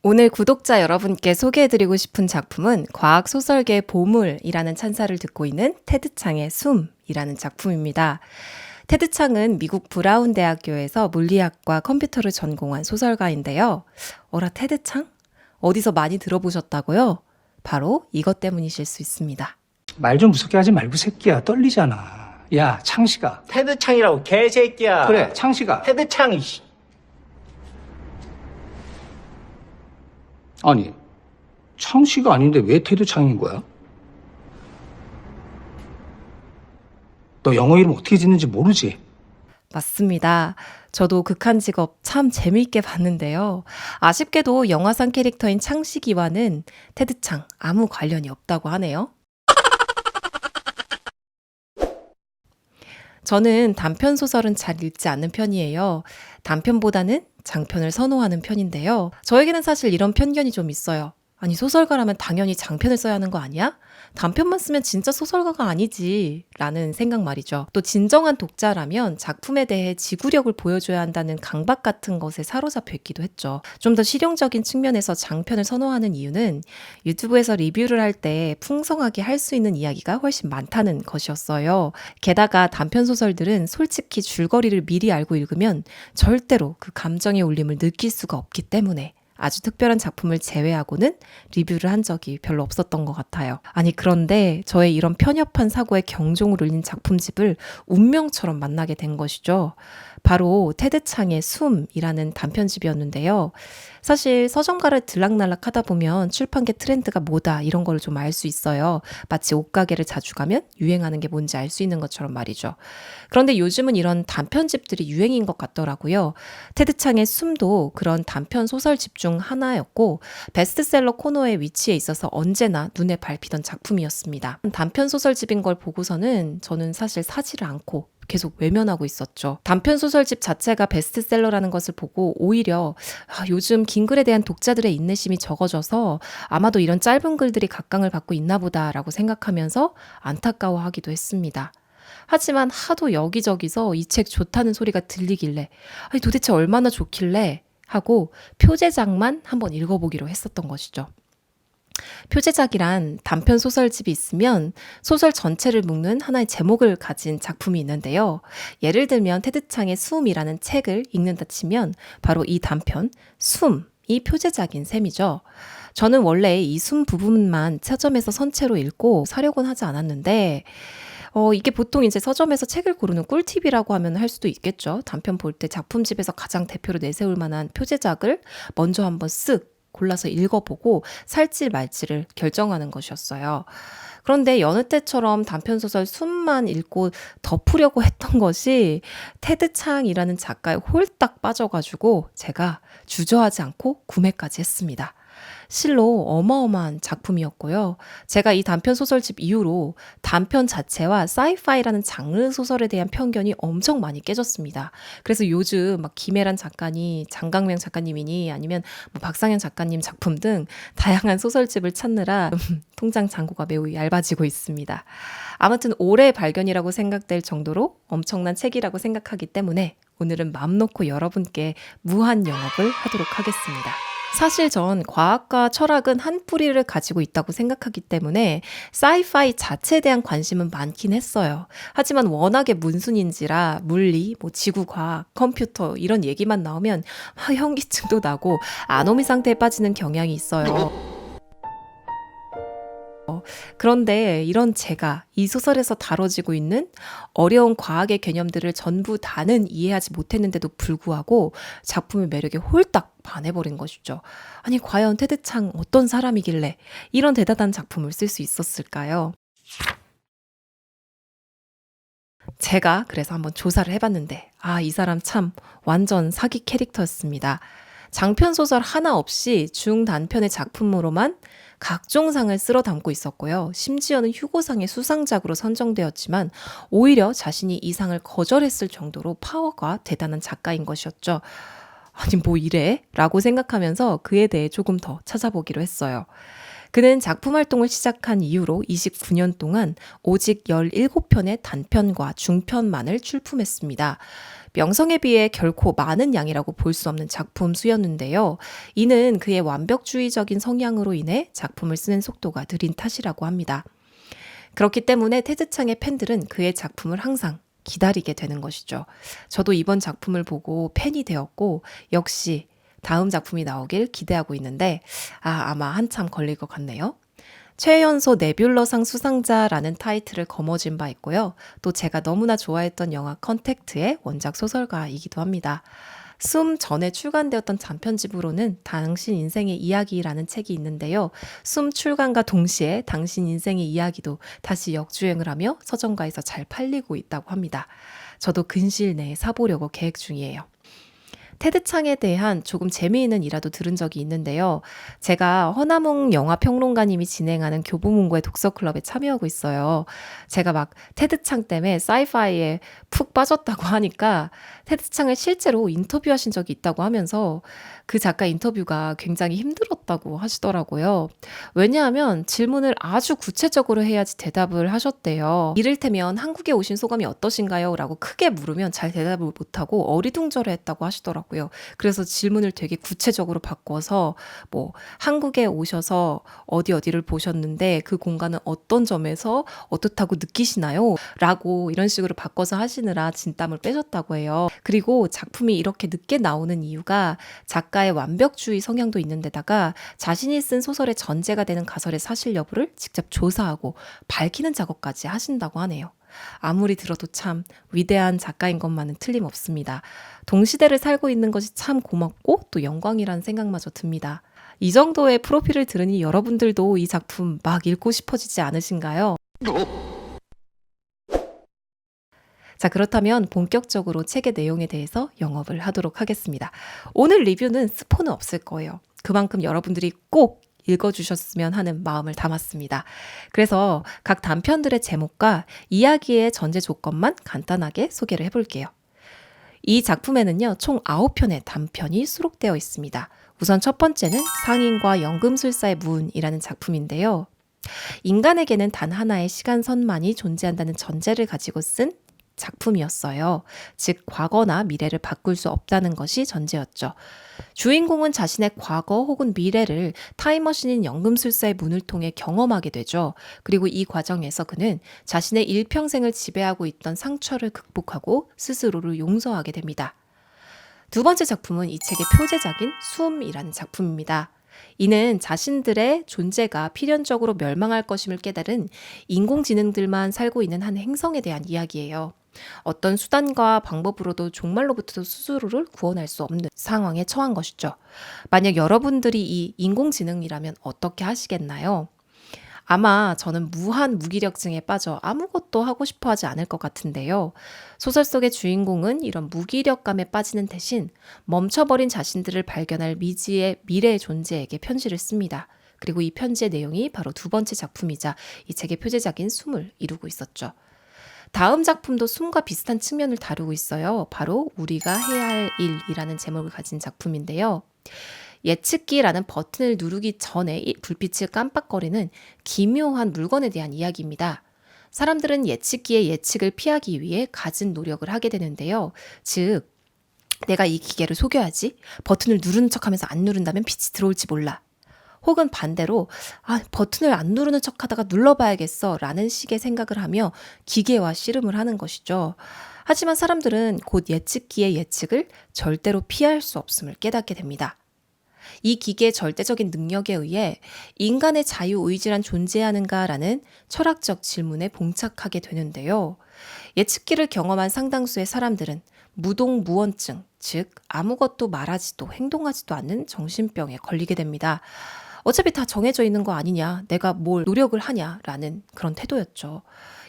오늘 구독자 여러분께 소개해드리고 싶은 작품은 과학소설계의 보물이라는 찬사를 듣고 있는 테드 창의 숨이라는 작품입니다. 테드 창은 미국 브라운 대학교에서 물리학과 컴퓨터를 전공한 소설가인데요. 어라, 테드 창? 어디서 많이 들어보셨다고요? 바로 이것 때문이실 수 있습니다. 말 좀 무섭게 하지 말고 새끼야, 떨리잖아. 야, 창식아. 테드 창이라고 개새끼야. 그래, 창식아. 테드 창. 이씨. 아니, 창씨가 아닌데 왜 테드 창인 거야? 너 영어 이름 어떻게 짓는지 모르지? 맞습니다. 저도 극한 직업 참 재미있게 봤는데요. 아쉽게도 영화상 캐릭터인 창식이와는 테드 창 아무 관련이 없다고 하네요. 저는 단편 소설은 잘 읽지 않는 편이에요. 단편보다는 장편을 선호하는 편인데요. 저에게는 사실 이런 편견이 좀 있어요. 아니, 소설가라면 당연히 장편을 써야 하는 거 아니야? 단편만 쓰면 진짜 소설가가 아니지 라는 생각 말이죠. 또 진정한 독자라면 작품에 대해 지구력을 보여줘야 한다는 강박 같은 것에 사로잡혀 있기도 했죠. 좀 더 실용적인 측면에서 장편을 선호하는 이유는 유튜브에서 리뷰를 할 때 풍성하게 할 수 있는 이야기가 훨씬 많다는 것이었어요. 게다가 단편 소설들은 솔직히 줄거리를 미리 알고 읽으면 절대로 그 감정의 울림을 느낄 수가 없기 때문에 아주 특별한 작품을 제외하고는 리뷰를 한 적이 별로 없었던 것 같아요. 아니, 그런데 저의 이런 편협한 사고에 경종을 울린 작품집을 운명처럼 만나게 된 것이죠. 바로 테드 창의 숨이라는 단편집이었는데요. 사실 서점가를 들락날락 하다 보면 출판계 트렌드가 뭐다 이런 걸 좀 알 수 있어요. 마치 옷가게를 자주 가면 유행하는 게 뭔지 알 수 있는 것처럼 말이죠. 그런데 요즘은 이런 단편집들이 유행인 것 같더라고요. 테드 창의 숨도 그런 단편 소설집 중 하나였고 베스트셀러 코너에 위치해 있어서 언제나 눈에 밟히던 작품이었습니다. 단편 소설집인 걸 보고서는 저는 사실 사지를 않고 계속 외면하고 있었죠. 단편 소설집 자체가 베스트셀러라는 것을 보고 오히려 요즘 긴 글에 대한 독자들의 인내심이 적어져서 아마도 이런 짧은 글들이 각광을 받고 있나 보다라고 생각하면서 안타까워하기도 했습니다. 하지만 하도 여기저기서 이 책 좋다는 소리가 들리길래 아니 도대체 얼마나 좋길래 하고 표제작만 한번 읽어보기로 했었던 것이죠. 표제작이란 단편 소설집이 있으면 소설 전체를 묶는 하나의 제목을 가진 작품이 있는데요. 예를 들면 테드 창의 숨이라는 책을 읽는다 치면 바로 이 단편 숨이 표제작인 셈이죠. 저는 원래 이 숨 부분만 서점에서 선체로 읽고 사려고는 하지 않았는데 이게 보통 이제 서점에서 책을 고르는 꿀팁이라고 하면 할 수도 있겠죠. 단편 볼 때 작품집에서 가장 대표로 내세울 만한 표제작을 먼저 한번 쓱 골라서 읽어보고 살지 말지를 결정하는 것이었어요. 그런데 여느 때처럼 단편소설 숨만 읽고 덮으려고 했던 것이 테드 창이라는 작가에 홀딱 빠져가지고 제가 주저하지 않고 구매까지 했습니다. 실로 어마어마한 작품이었고요. 제가 이 단편 소설집 이후로 단편 자체와 사이파이라는 장르 소설에 대한 편견이 엄청 많이 깨졌습니다. 그래서 요즘 막 김혜란 작가니 장강명 작가님이니 아니면 뭐 박상현 작가님 작품 등 다양한 소설집을 찾느라 통장 잔고가 매우 얇아지고 있습니다. 아무튼 올해 발견이라고 생각될 정도로 엄청난 책이라고 생각하기 때문에 오늘은 맘 놓고 여러분께 무한 영업을 하도록 하겠습니다. 사실 전 과학과 철학은 한 뿌리를 가지고 있다고 생각하기 때문에 사이파이 자체에 대한 관심은 많긴 했어요. 하지만 워낙에 문순인지라 물리, 지구과학, 컴퓨터 이런 얘기만 나오면 현기증도 나고 아노미 상태에 빠지는 경향이 있어요. 그런데 이런 제가 이 소설에서 다뤄지고 있는 어려운 과학의 개념들을 전부 다는 이해하지 못했는데도 불구하고 작품의 매력에 홀딱 반해버린 것이죠. 아니, 과연 테드 창 어떤 사람이길래 이런 대단한 작품을 쓸 수 있었을까요? 제가 그래서 한번 조사를 해봤는데 이 사람 참 완전 사기 캐릭터였습니다. 장편 소설 하나 없이 중단편의 작품으로만 각종 상을 쓸어 담고 있었고요. 심지어는 휴고상의 수상작으로 선정되었지만 오히려 자신이 이 상을 거절했을 정도로 파워가 대단한 작가인 것이었죠. 아니 뭐 이래? 라고 생각하면서 그에 대해 조금 더 찾아보기로 했어요. 그는 작품 활동을 시작한 이후로 29년 동안 오직 17편의 단편과 중편만을 출품했습니다. 명성에 비해 결코 많은 양이라고 볼 수 없는 작품 수였는데요. 이는 그의 완벽주의적인 성향으로 인해 작품을 쓰는 속도가 느린 탓이라고 합니다. 그렇기 때문에 테드 창의 팬들은 그의 작품을 항상 기다리게 되는 것이죠. 저도 이번 작품을 보고 팬이 되었고 역시 다음 작품이 나오길 기대하고 있는데 아마 한참 걸릴 것 같네요. 최연소 네뷸러상 수상자라는 타이틀을 거머쥔 바 있고요. 또 제가 너무나 좋아했던 영화 컨택트의 원작 소설가이기도 합니다. 숨 전에 출간되었던 단편집으로는 당신 인생의 이야기라는 책이 있는데요. 숨 출간과 동시에 당신 인생의 이야기도 다시 역주행을 하며 서점가에서 잘 팔리고 있다고 합니다. 저도 근시일 내에 사보려고 계획 중이에요. 테드 창에 대한 조금 재미있는 일화도 들은 적이 있는데요. 제가 허남웅 영화평론가님이 진행하는 교보문고의 독서클럽에 참여하고 있어요. 제가 막 테드 창 때문에 사이파이에 푹 빠졌다고 하니까 테드 창을 실제로 인터뷰하신 적이 있다고 하면서 그 작가 인터뷰가 굉장히 힘들었다고 하시더라고요. 왜냐하면 질문을 아주 구체적으로 해야지 대답을 하셨대요. 이를테면 한국에 오신 소감이 어떠신가요? 라고 크게 물으면 잘 대답을 못하고 어리둥절해 했다고 하시더라고요. 그래서 질문을 되게 구체적으로 바꿔서 뭐 한국에 오셔서 어디를 보셨는데 그 공간은 어떤 점에서 어떻다고 느끼시나요? 라고 이런 식으로 바꿔서 하시느라 진땀을 빼셨다고 해요. 그리고 작품이 이렇게 늦게 나오는 이유가 작가의 완벽주의 성향도 있는데다가 자신이 쓴 소설의 전제가 되는 가설의 사실 여부를 직접 조사하고 밝히는 작업까지 하신다고 하네요. 아무리 들어도 참 위대한 작가인 것만은 틀림없습니다. 동시대를 살고 있는 것이 참 고맙고 또 영광이라는 생각마저 듭니다. 이 정도의 프로필을 들으니 여러분들도 이 작품 막 읽고 싶어지지 않으신가요? 자, 그렇다면 본격적으로 책의 내용에 대해서 영업을 하도록 하겠습니다. 오늘 리뷰는 스포는 없을 거예요. 그만큼 여러분들이 꼭 읽어주셨으면 하는 마음을 담았습니다. 그래서 각 단편들의 제목과 이야기의 전제 조건만 간단하게 소개를 해볼게요. 이 작품에는요, 총 9편의 단편이 수록되어 있습니다. 우선 첫 번째는 상인과 연금술사의 문이라는 작품인데요. 인간에게는 단 하나의 시간선만이 존재한다는 전제를 가지고 쓴 작품이었어요. 즉 과거나 미래를 바꿀 수 없다는 것이 전제였죠. 주인공은 자신의 과거 혹은 미래를 타임머신인 연금술사의 문을 통해 경험하게 되죠. 그리고 이 과정에서 그는 자신의 일평생을 지배하고 있던 상처를 극복하고 스스로를 용서하게 됩니다. 두 번째 작품은 이 책의 표제작인 숨이라는 작품입니다. 이는 자신들의 존재가 필연적으로 멸망할 것임을 깨달은 인공지능들만 살고 있는 한 행성에 대한 이야기예요. 어떤 수단과 방법으로도 종말로부터 스스로를 구원할 수 없는 상황에 처한 것이죠. 만약 여러분들이 이 인공지능이라면 어떻게 하시겠나요? 아마 저는 무한 무기력증에 빠져 아무것도 하고 싶어 하지 않을 것 같은데요. 소설 속의 주인공은 이런 무기력감에 빠지는 대신 멈춰버린 자신들을 발견할 미지의 미래의 존재에게 편지를 씁니다. 그리고 이 편지의 내용이 바로 두 번째 작품이자 이 책의 표제작인 숨을 이루고 있었죠. 다음 작품도 숨과 비슷한 측면을 다루고 있어요. 바로 우리가 해야 할 일이라는 제목을 가진 작품인데요. 예측기라는 버튼을 누르기 전에 불빛을 깜빡거리는 기묘한 물건에 대한 이야기입니다. 사람들은 예측기의 예측을 피하기 위해 갖은 노력을 하게 되는데요. 즉, 내가 이 기계를 속여야지. 버튼을 누르는 척하면서 안 누른다면 빛이 들어올지 몰라. 혹은 반대로 버튼을 안 누르는 척하다가 눌러봐야겠어 라는 식의 생각을 하며 기계와 씨름을 하는 것이죠. 하지만 사람들은 곧 예측기의 예측을 절대로 피할 수 없음을 깨닫게 됩니다. 이 기계의 절대적인 능력에 의해 인간의 자유의지란 존재하는가라는 철학적 질문에 봉착하게 되는데요. 예측기를 경험한 상당수의 사람들은 무동무원증, 즉 아무것도 말하지도 행동하지도 않는 정신병에 걸리게 됩니다. 어차피 다 정해져 있는 거 아니냐, 내가 뭘 노력을 하냐라는 그런 태도였죠.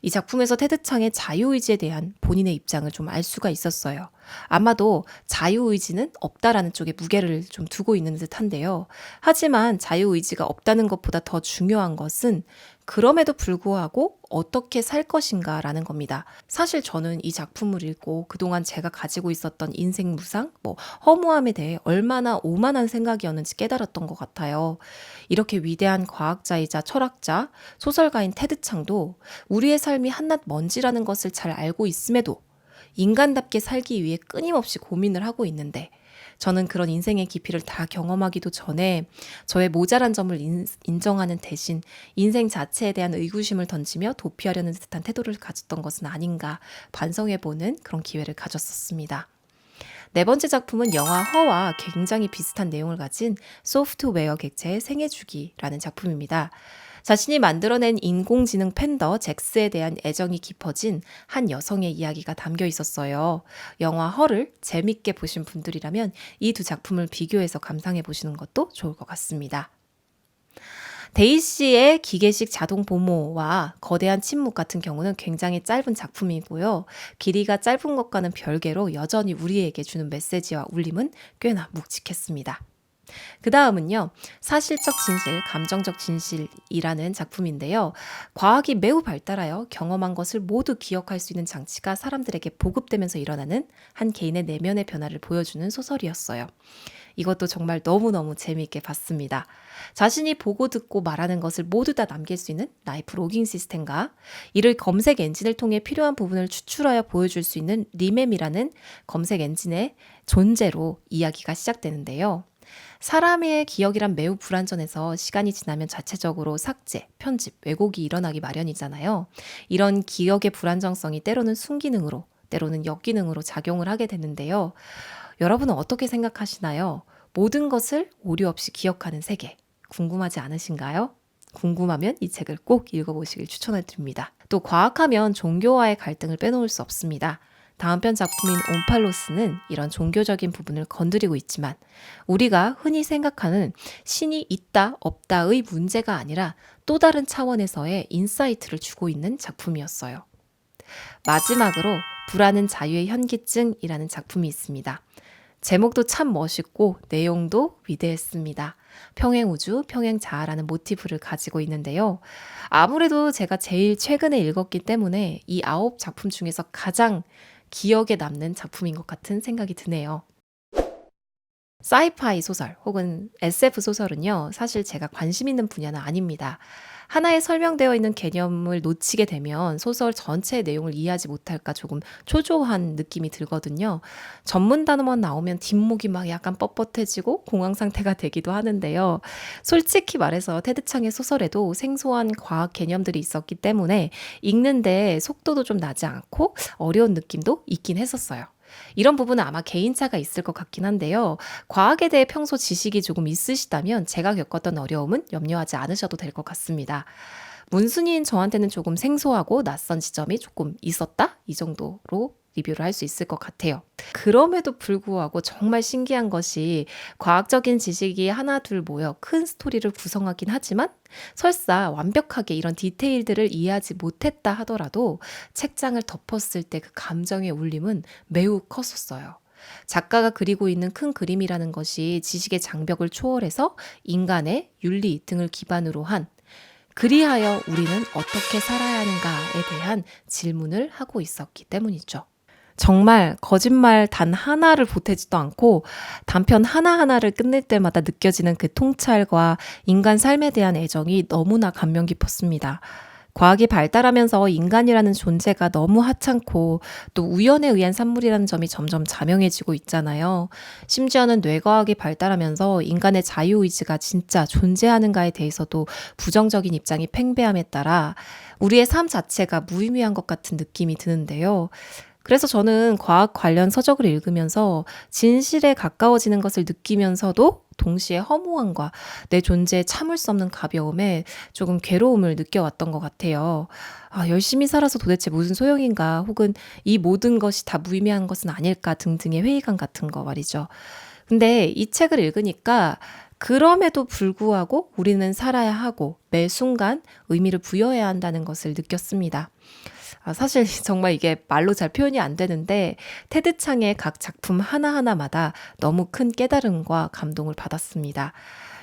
이 작품에서 테드 창의 자유의지에 대한 본인의 입장을 좀 알 수가 있었어요. 아마도 자유의지는 없다라는 쪽에 무게를 좀 두고 있는 듯한데요. 하지만 자유의지가 없다는 것보다 더 중요한 것은 그럼에도 불구하고 어떻게 살 것인가라는 겁니다. 사실 저는 이 작품을 읽고 그동안 제가 가지고 있었던 인생 무상, 허무함에 대해 얼마나 오만한 생각이었는지 깨달았던 것 같아요. 이렇게 위대한 과학자이자 철학자, 소설가인 테드 창도 우리의 삶이 한낱 먼지라는 것을 잘 알고 있음에도 인간답게 살기 위해 끊임없이 고민을 하고 있는데 저는 그런 인생의 깊이를 다 경험하기도 전에 저의 모자란 점을 인정하는 대신 인생 자체에 대한 의구심을 던지며 도피하려는 듯한 태도를 가졌던 것은 아닌가 반성해보는 그런 기회를 가졌었습니다. 네 번째 작품은 영화 허와 굉장히 비슷한 내용을 가진 소프트웨어 객체의 생애주기라는 작품입니다. 자신이 만들어낸 인공지능 팬더 잭스에 대한 애정이 깊어진 한 여성의 이야기가 담겨 있었어요. 영화 허를 재밌게 보신 분들이라면 이 두 작품을 비교해서 감상해 보시는 것도 좋을 것 같습니다. 데이시의 기계식 자동 보모와 거대한 침묵 같은 경우는 굉장히 짧은 작품이고요. 길이가 짧은 것과는 별개로 여전히 우리에게 주는 메시지와 울림은 꽤나 묵직했습니다. 그 다음은요, 사실적 진실, 감정적 진실이라는 작품인데요. 과학이 매우 발달하여 경험한 것을 모두 기억할 수 있는 장치가 사람들에게 보급되면서 일어나는 한 개인의 내면의 변화를 보여주는 소설이었어요. 이것도 정말 너무너무 재미있게 봤습니다. 자신이 보고 듣고 말하는 것을 모두 다 남길 수 있는 라이프 로깅 시스템과 이를 검색 엔진을 통해 필요한 부분을 추출하여 보여줄 수 있는 리멤이라는 검색 엔진의 존재로 이야기가 시작되는데요. 사람의 기억이란 매우 불완전해서 시간이 지나면 자체적으로 삭제, 편집, 왜곡이 일어나기 마련이잖아요. 이런 기억의 불안정성이 때로는 순기능으로, 때로는 역기능으로 작용을 하게 되는데요. 여러분은 어떻게 생각하시나요? 모든 것을 오류 없이 기억하는 세계, 궁금하지 않으신가요? 궁금하면 이 책을 꼭 읽어보시길 추천해 드립니다. 또 과학하면 종교와의 갈등을 빼놓을 수 없습니다. 다음 편 작품인 옴팔로스는 이런 종교적인 부분을 건드리고 있지만 우리가 흔히 생각하는 신이 있다 없다의 문제가 아니라 또 다른 차원에서의 인사이트를 주고 있는 작품이었어요. 마지막으로 불안은 자유의 현기증이라는 작품이 있습니다. 제목도 참 멋있고 내용도 위대했습니다. 평행우주, 평행자아라는 모티브를 가지고 있는데요. 아무래도 제가 제일 최근에 읽었기 때문에 이 9작품 중에서 가장 기억에 남는 작품인 것 같은 생각이 드네요. 사이파이 소설 혹은 SF 소설은요, 사실 제가 관심 있는 분야는 아닙니다. 하나에 설명되어 있는 개념을 놓치게 되면 소설 전체의 내용을 이해하지 못할까 조금 초조한 느낌이 들거든요. 전문 단어만 나오면 뒷목이 막 약간 뻣뻣해지고 공황 상태가 되기도 하는데요. 솔직히 말해서 테드창의 소설에도 생소한 과학 개념들이 있었기 때문에 읽는데 속도도 좀 나지 않고 어려운 느낌도 있긴 했었어요. 이런 부분은 아마 개인차가 있을 것 같긴 한데요. 과학에 대해 평소 지식이 조금 있으시다면 제가 겪었던 어려움은 염려하지 않으셔도 될 것 같습니다. 문순이인 저한테는 조금 생소하고 낯선 지점이 조금 있었다? 이 정도로 리뷰를 할 수 있을 것 같아요. 그럼에도 불구하고 정말 신기한 것이 과학적인 지식이 하나 둘 모여 큰 스토리를 구성하긴 하지만 설사 완벽하게 이런 디테일들을 이해하지 못했다 하더라도 책장을 덮었을 때 그 감정의 울림은 매우 컸었어요. 작가가 그리고 있는 큰 그림이라는 것이 지식의 장벽을 초월해서 인간의 윤리 등을 기반으로 한 그리하여 우리는 어떻게 살아야 하는가에 대한 질문을 하고 있었기 때문이죠. 정말 거짓말 단 하나를 보태지도 않고 단편 하나하나를 끝낼 때마다 느껴지는 그 통찰과 인간 삶에 대한 애정이 너무나 감명 깊었습니다. 과학이 발달하면서 인간이라는 존재가 너무 하찮고 또 우연에 의한 산물이라는 점이 점점 자명해지고 있잖아요. 심지어는 뇌과학이 발달하면서 인간의 자유의지가 진짜 존재하는가에 대해서도 부정적인 입장이 팽배함에 따라 우리의 삶 자체가 무의미한 것 같은 느낌이 드는데요. 그래서 저는 과학 관련 서적을 읽으면서 진실에 가까워지는 것을 느끼면서도 동시에 허무함과 내 존재에 참을 수 없는 가벼움에 조금 괴로움을 느껴왔던 것 같아요. 열심히 살아서 도대체 무슨 소용인가, 혹은 이 모든 것이 다 무의미한 것은 아닐까 등등의 회의감 같은 거 말이죠. 근데 이 책을 읽으니까 그럼에도 불구하고 우리는 살아야 하고 매 순간 의미를 부여해야 한다는 것을 느꼈습니다. 사실 정말 이게 말로 잘 표현이 안 되는데 테드 창의 각 작품 하나하나마다 너무 큰 깨달음과 감동을 받았습니다.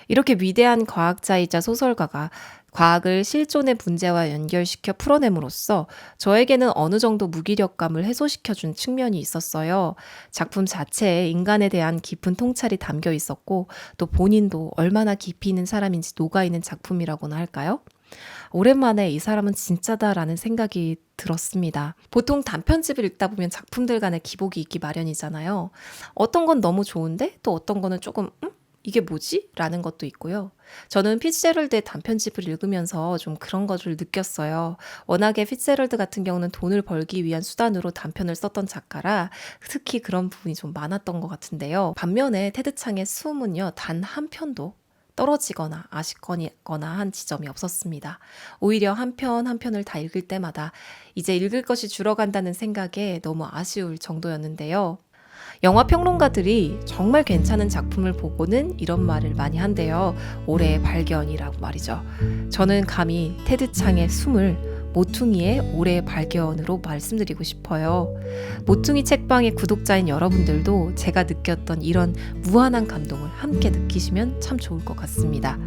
이렇게 위대한 과학자이자 소설가가 과학을 실존의 문제와 연결시켜 풀어냄으로써 저에게는 어느 정도 무기력감을 해소시켜준 측면이 있었어요. 작품 자체에 인간에 대한 깊은 통찰이 담겨 있었고 또 본인도 얼마나 깊이 있는 사람인지 녹아있는 작품이라고나 할까요? 오랜만에 이 사람은 진짜다라는 생각이 들었습니다. 보통 단편집을 읽다 보면 작품들 간의 기복이 있기 마련이잖아요. 어떤 건 너무 좋은데 또 어떤 거는 조금 이게 뭐지? 라는 것도 있고요. 저는 피츠제럴드의 단편집을 읽으면서 좀 그런 것을 느꼈어요. 워낙에 피츠제럴드 같은 경우는 돈을 벌기 위한 수단으로 단편을 썼던 작가라 특히 그런 부분이 좀 많았던 것 같은데요. 반면에 테드 창의 숨은요, 단 한 편도 떨어지거나 아쉽거나 한 지점이 없었습니다. 오히려 한 편 한 편을 다 읽을 때마다 이제 읽을 것이 줄어간다는 생각에 너무 아쉬울 정도였는데요. 영화 평론가들이 정말 괜찮은 작품을 보고는 이런 말을 많이 한대요. 올해의 발견이라고 말이죠. 저는 감히 테드 창의 숨을 모퉁이의 올해의 발견으로 말씀드리고 싶어요. 모퉁이 책방의 구독자인 여러분들도 제가 느꼈던 이런 무한한 감동을 함께 느끼시면 참 좋을 것 같습니다.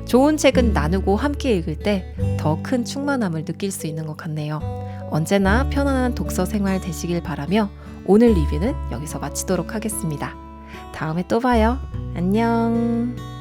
좋은 책은 나누고 함께 읽을 때 더 큰 충만함을 느낄 수 있는 것 같네요. 언제나 편안한 독서 생활 되시길 바라며 오늘 리뷰는 여기서 마치도록 하겠습니다. 다음에 또 봐요. 안녕.